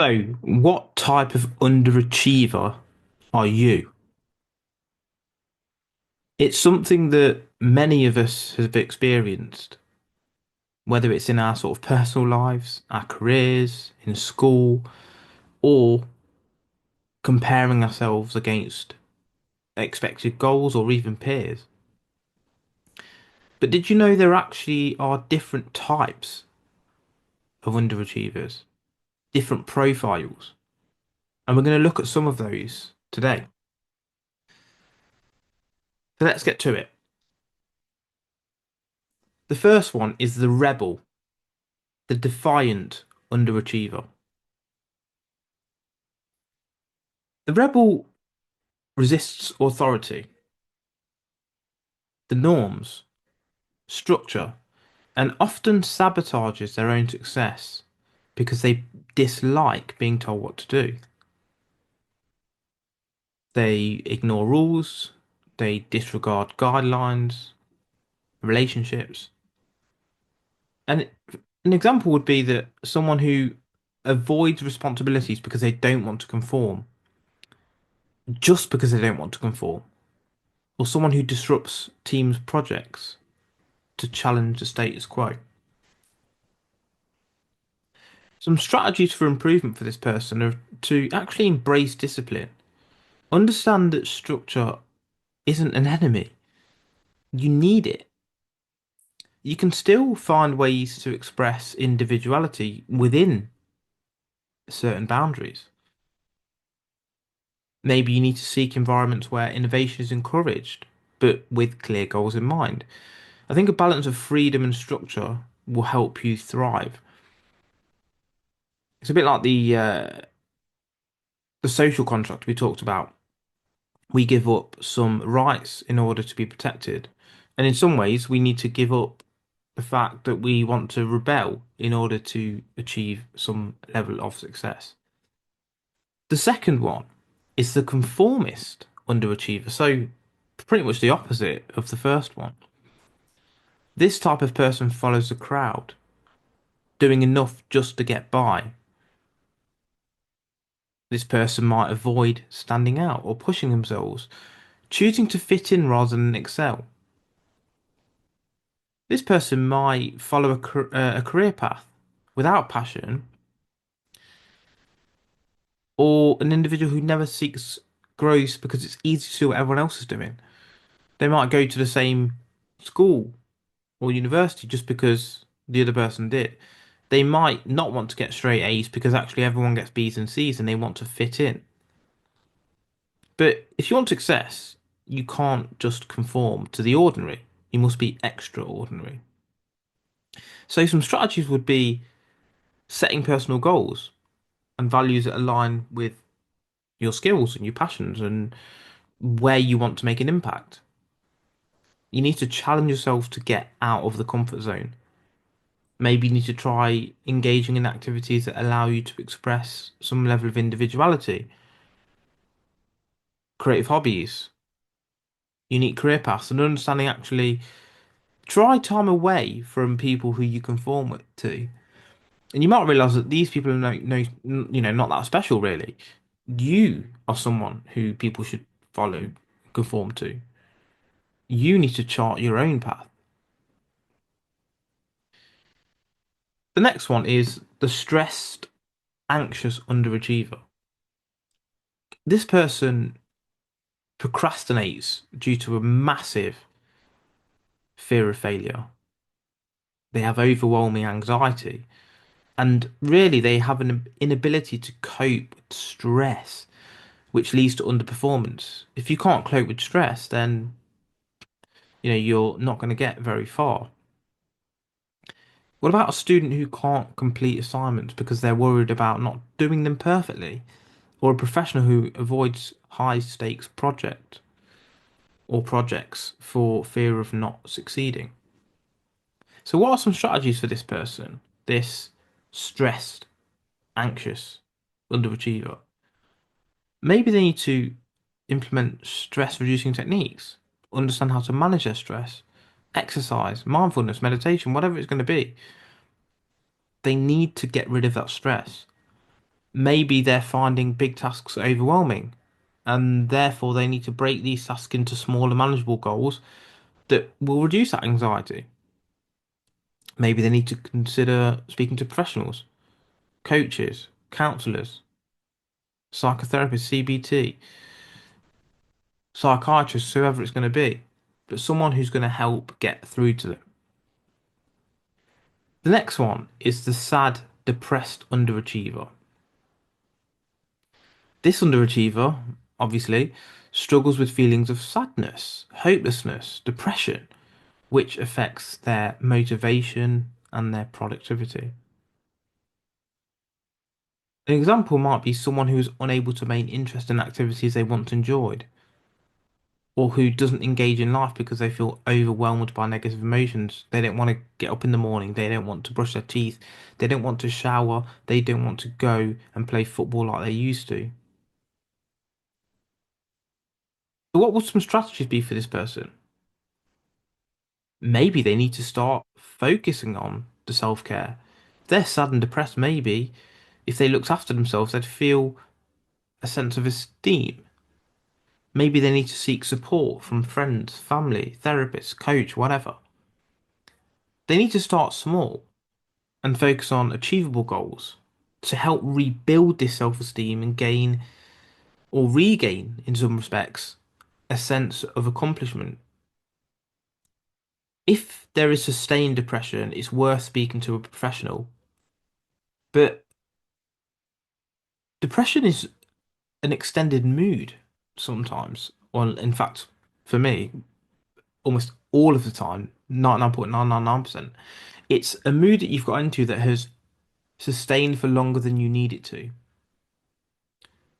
So, what type of underachiever are you? It's something that many of us have experienced, whether it's in our sort of personal lives, our careers, in school, or comparing ourselves against expected goals or even peers. But did you know there actually are different types of underachievers, different profiles? And we're going to look at some of those today. So let's get to it. The first one is the rebel, the defiant underachiever. The rebel resists authority, the norms, structure, and often sabotages their own success because they dislike being told what to do. They ignore rules, they disregard guidelines, relationships. And an example would be that someone who avoids responsibilities because they don't want to conform, just because they don't want to conform, or someone who disrupts teams' projects to challenge the status quo. Some strategies for improvement for this person are to actually embrace discipline. Understand that structure isn't an enemy. You need it. You can still find ways to express individuality within certain boundaries. Maybe you need to seek environments where innovation is encouraged, but with clear goals in mind. I think a balance of freedom and structure will help you thrive. It's a bit like the social contract we talked about. We give up some rights in order to be protected. And in some ways, we need to give up the fact that we want to rebel in order to achieve some level of success. The second one is the conformist underachiever. So, pretty much the opposite of the first one. This type of person follows the crowd, doing enough just to get by. This person might avoid standing out or pushing themselves, choosing to fit in rather than excel. This person might follow a career path without passion, or an individual who never seeks growth because it's easy to do what everyone else is doing. They might go to the same school or university just because the other person did. They might not want to get straight A's because actually everyone gets B's and C's and they want to fit in. But if you want success, you can't just conform to the ordinary. You must be extraordinary. So some strategies would be setting personal goals and values that align with your skills and your passions and where you want to make an impact. You need to challenge yourself to get out of the comfort zone. Maybe you need to try engaging in activities that allow you to express some level of individuality, creative hobbies, unique career paths, and understanding actually try time away from people who you conform with to. And you might realize that these people are not that special really. You are someone who people should follow, conform to. You need to chart your own path. The next one is the stressed, anxious underachiever. This person procrastinates due to a massive fear of failure. They have overwhelming anxiety, and really they have an inability to cope with stress, which leads to underperformance. If you can't cope with stress, then you're not going to get very far. What about a student who can't complete assignments because they're worried about not doing them perfectly? Or a professional who avoids high stakes projects for fear of not succeeding? So, what are some strategies for this person, this stressed, anxious underachiever? Maybe they need to implement stress reducing techniques, understand how to manage their stress, exercise, mindfulness, meditation, whatever it's going to be. They need to get rid of that stress. Maybe they're finding big tasks overwhelming, and therefore they need to break these tasks into smaller, manageable goals that will reduce that anxiety. Maybe they need to consider speaking to professionals, coaches, counselors, psychotherapists, CBT, psychiatrists, whoever it's going to be, but someone who's going to help get through to them. The next one is the sad, depressed underachiever. This underachiever, obviously, struggles with feelings of sadness, hopelessness, depression, which affects their motivation and their productivity. An example might be someone who is unable to maintain interest in activities they once enjoyed, or who doesn't engage in life because they feel overwhelmed by negative emotions. They don't want to get up in the morning, they don't want to brush their teeth, they don't want to shower, they don't want to go and play football like they used to. So what would some strategies be for this person? Maybe they need to start focusing on the self-care. If they're sad and depressed, maybe if they looked after themselves, they'd feel a sense of esteem. Maybe they need to seek support from friends, family, therapists, coach, whatever. They need to start small and focus on achievable goals to help rebuild this self-esteem and gain or regain, in some respects, a sense of accomplishment. If there is sustained depression, it's worth speaking to a professional. But depression is an extended mood sometimes. Well, in fact, for me, almost all of the time, 99.999%, it's a mood that you've got into that has sustained for longer than you need it to.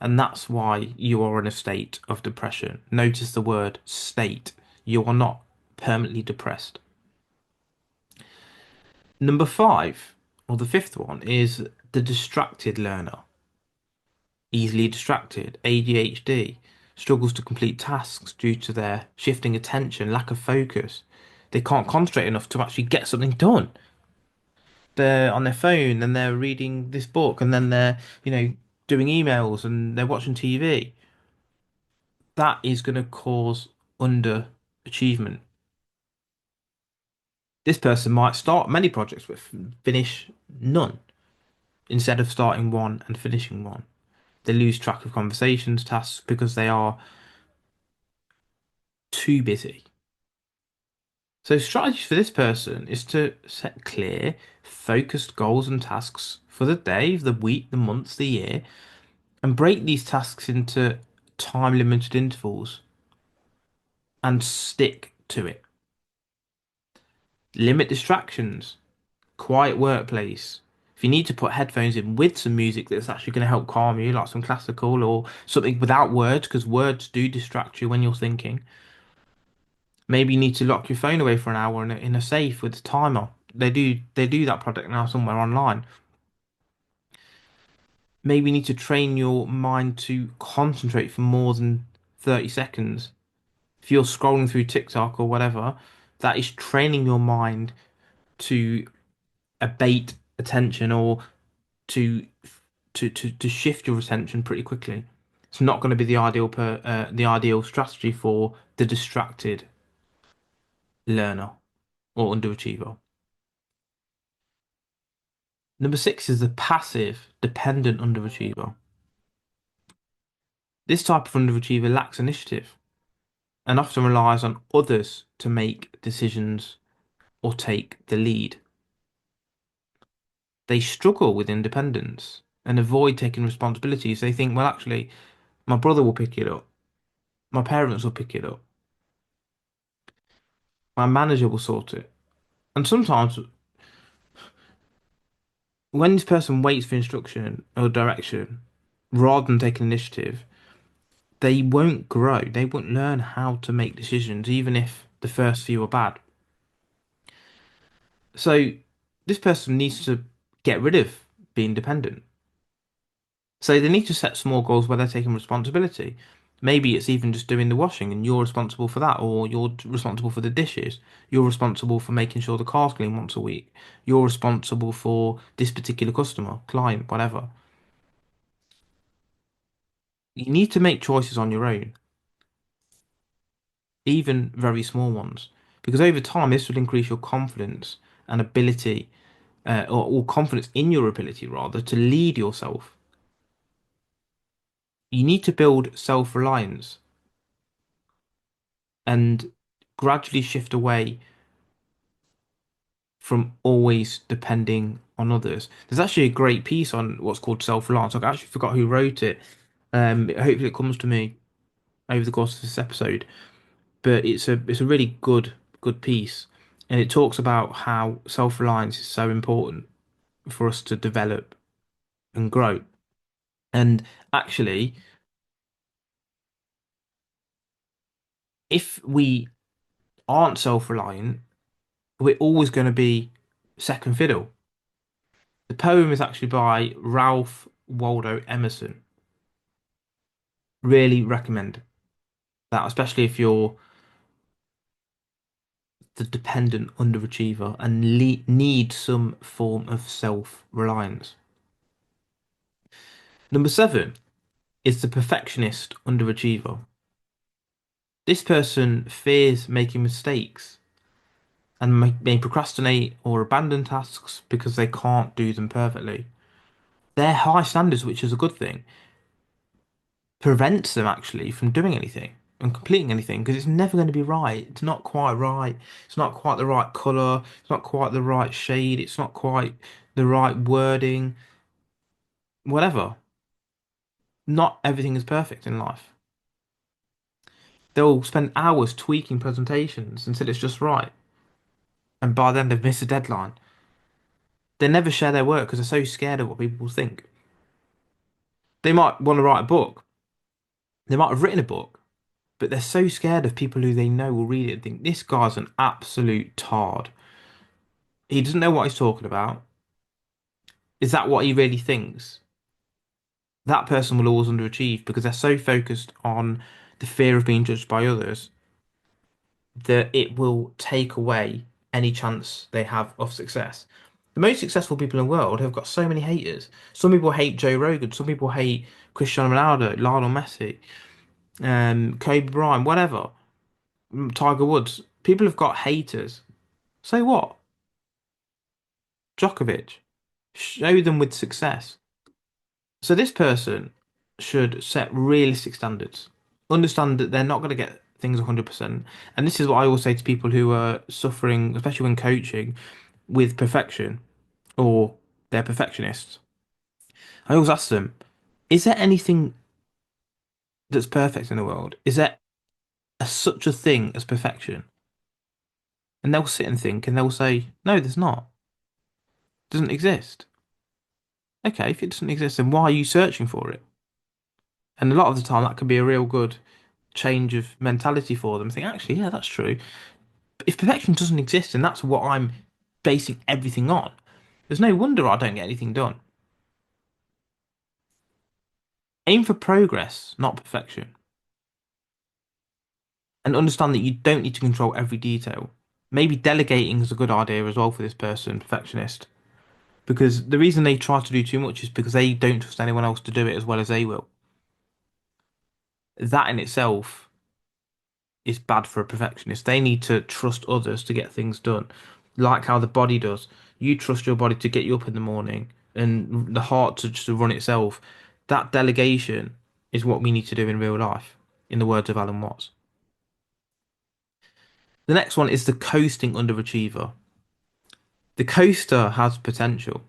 And that's why you are in a state of depression. Notice the word state. You are not permanently depressed. Number five, or the fifth one, is the distracted learner. Easily distracted, ADHD, struggles to complete tasks due to their shifting attention, lack of focus. They can't concentrate enough to actually get something done. They're on their phone and they're reading this book and then they're, doing emails and they're watching TV. That is going to cause underachievement. This person might start many projects but finish none instead of starting one and finishing one. They lose track of conversations, tasks because they are too busy. So, strategies for this person is to set clear, focused goals and tasks for the day, the week, the month, the year, and break these tasks into time limited intervals and stick to it. Limit distractions, quiet workplace. If you need to put headphones in with some music that's actually going to help calm you, like some classical or something without words, because words do distract you when you're thinking. Maybe you need to lock your phone away for an hour in a safe with a timer. They do that product now somewhere online. Maybe you need to train your mind to concentrate for more than 30 seconds. If you're scrolling through TikTok or whatever, that is training your mind to abate attention or to to shift your attention pretty quickly. It's not going to be the ideal strategy for the distracted learner or underachiever. Number six is the passive dependent underachiever. This type of underachiever lacks initiative and often relies on others to make decisions or take the lead. They struggle with independence and avoid taking responsibilities. They think, well, actually, my brother will pick it up, my parents will pick it up, my manager will sort it. And sometimes, when this person waits for instruction or direction rather than taking initiative, they won't grow. They won't learn how to make decisions, even if the first few are bad. So, this person needs to get rid of being dependent. So they need to set small goals where they're taking responsibility. Maybe it's even just doing the washing and you're responsible for that, or you're responsible for the dishes. You're responsible for making sure the car's clean once a week. You're responsible for this particular customer, client, whatever. You need to make choices on your own, even very small ones, because over time this will increase your confidence and ability, or confidence in your ability rather, to lead yourself. You need to build self-reliance and gradually shift away from always depending on others. There's actually a great piece on what's called self-reliance. I actually forgot who wrote it. Hopefully it comes to me over the course of this episode. But it's a really good piece, and it talks about how self-reliance is so important for us to develop and grow. And actually, if we aren't self-reliant, we're always going to be second fiddle. The poem is actually by Ralph Waldo Emerson. Really recommend that, especially if you're the dependent underachiever and need some form of self-reliance. Number seven is the perfectionist underachiever. This person fears making mistakes and may procrastinate or abandon tasks because they can't do them perfectly. Their high standards, which is a good thing, prevents them actually from doing anything and completing anything because it's never going to be right. It's not quite right. It's not quite the right color. It's not quite the right shade. It's not quite the right wording. Whatever. Not everything is perfect in life. They'll spend hours tweaking presentations until it's just right. And by then they've missed a deadline. They never share their work because they're so scared of what people think. They might want to write a book. They might have written a book, but they're so scared of people who they know will read it and think this guy's an absolute tard. He doesn't know what he's talking about. Is that what he really thinks? That person will always underachieve because they're so focused on the fear of being judged by others that it will take away any chance they have of success. The most successful people in the world have got so many haters. Some people hate Joe Rogan. Some people hate Cristiano Ronaldo, Lionel Messi, Kobe Bryant, whatever. Tiger Woods. People have got haters. So what? Djokovic. Show them with success. So this person should set realistic standards. Understand that they're not going to get things 100%. And this is what I always say to people who are suffering, especially when coaching, with perfection or they're perfectionists. I always ask them, is there anything that's perfect in the world? Is there such a thing as perfection? And they'll sit and think and they'll say, no, there's not. It doesn't exist. Okay, if it doesn't exist, then why are you searching for it? And a lot of the time, that can be a real good change of mentality for them. Think, actually, yeah, that's true. But if perfection doesn't exist, and that's what I'm basing everything on, there's no wonder I don't get anything done. Aim for progress, not perfection. And understand that you don't need to control every detail. Maybe delegating is a good idea as well for this person, perfectionist. Because the reason they try to do too much is because they don't trust anyone else to do it as well as they will. That in itself is bad for a perfectionist. They need to trust others to get things done, like how the body does. You trust your body to get you up in the morning and the heart to just run itself. That delegation is what we need to do in real life, in the words of Alan Watts. The next one is the coasting underachiever. The coaster has potential,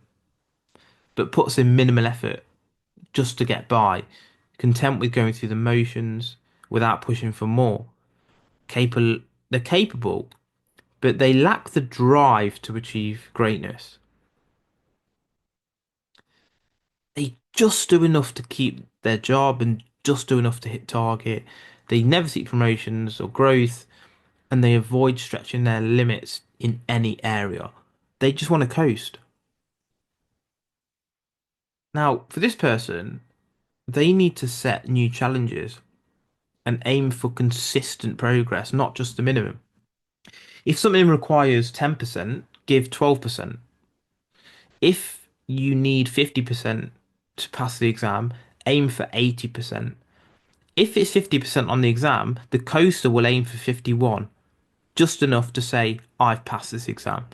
but puts in minimal effort just to get by, content with going through the motions without pushing for more. Capable, they're capable, but they lack the drive to achieve greatness. They just do enough to keep their job and just do enough to hit target. They never seek promotions or growth, and they avoid stretching their limits in any area. They just want to coast. Now, for this person, they need to set new challenges and aim for consistent progress, not just the minimum. If something requires 10%, give 12%. If you need 50% to pass the exam, aim for 80%. If it's 50% on the exam, the coaster will aim for 51, just enough to say, I've passed this exam.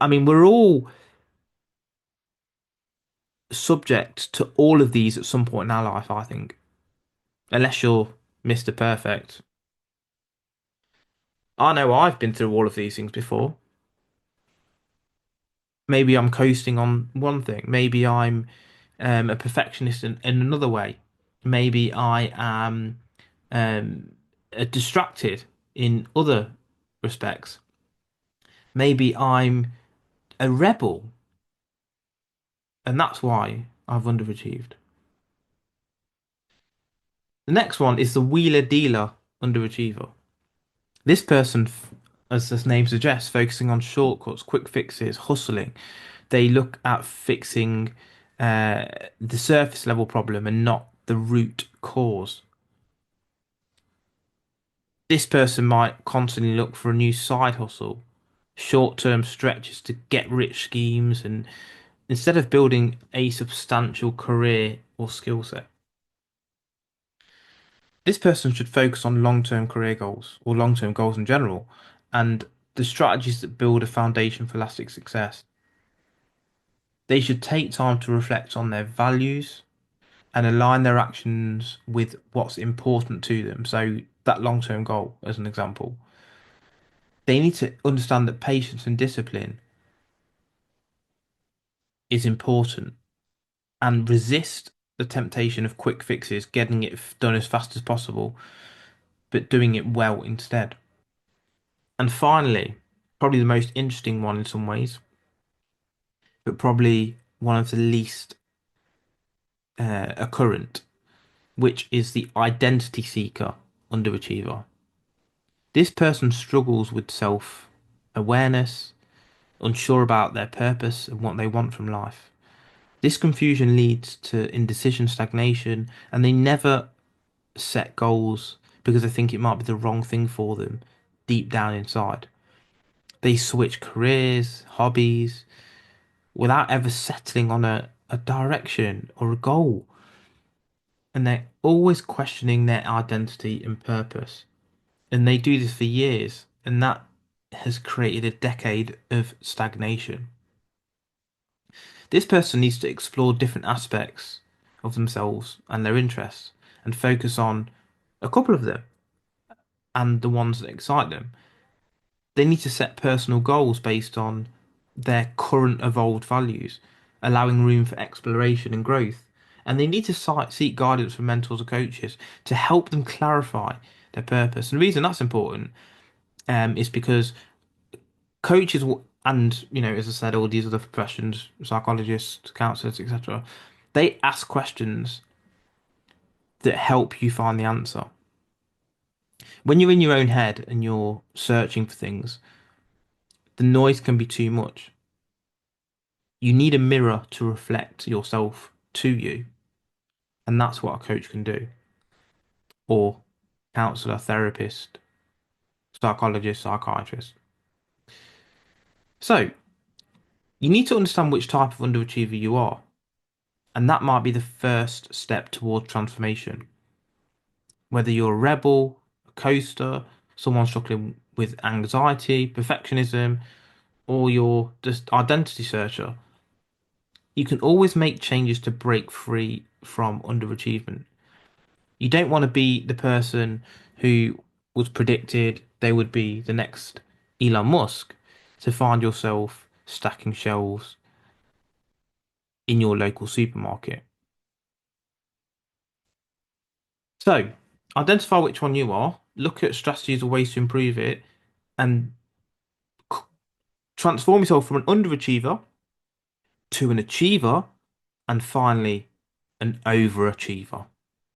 I mean, we're all subject to all of these at some point in our life, I think, unless you're Mr. Perfect. I know I've been through all of these things before. Maybe I'm coasting on one thing. Maybe I'm a perfectionist in another way. Maybe I am um, distracted in other respects. Maybe I'm a rebel, and that's why I've underachieved. The next one is the wheeler dealer underachiever. This person, as this name suggests, focusing on shortcuts, quick fixes, hustling. They look at fixing uh, the surface level problem and not the root cause. This person might constantly look for a new side hustle, short-term stretches to get rich schemes, and instead of building a substantial career or skill set. This person should focus on long-term career goals or long-term goals in general and the strategies that build a foundation for lasting success. They should take time to reflect on their values and align their actions with what's important to them. So, that long term goal, as an example, they need to understand that patience and discipline is important and resist the temptation of quick fixes, getting it done as fast as possible, but doing it well instead. And finally, probably the most interesting one in some ways, but probably one of the least occurrent, which is the identity seeker underachiever. This person struggles with self awareness, unsure about their purpose and what they want from life. This confusion leads to indecision, stagnation, and they never set goals because they think it might be the wrong thing for them deep down inside. They switch careers, hobbies, without ever settling on a direction or a goal. And they're always questioning their identity and purpose. And they do this for years, and that has created a decade of stagnation. This person needs to explore different aspects of themselves and their interests and focus on a couple of them and the ones that excite them. They need to set personal goals based on their current evolved values, allowing room for exploration and growth. And they need to seek guidance from mentors or coaches to help them clarify their purpose. And the reason that's important is because coaches and as I said, all these other professions, psychologists, counselors, etc. They ask questions that help you find the answer. When you're in your own head and you're searching for things, the noise can be too much. You need a mirror to reflect yourself to you, and that's what a coach can do, or counselor, therapist, psychologist, psychiatrist. So you need to understand which type of underachiever you are, and that might be the first step toward transformation. Whether you're a rebel, a coaster, someone struggling with anxiety, perfectionism, or you're just identity searcher, you can always make changes to break free from underachievement. You don't want to be the person who was predicted they would be the next Elon Musk to find yourself stacking shelves in your local supermarket. So, identify which one you are, look at strategies or ways to improve it, and transform yourself from an underachiever to an achiever, and finally, an overachiever.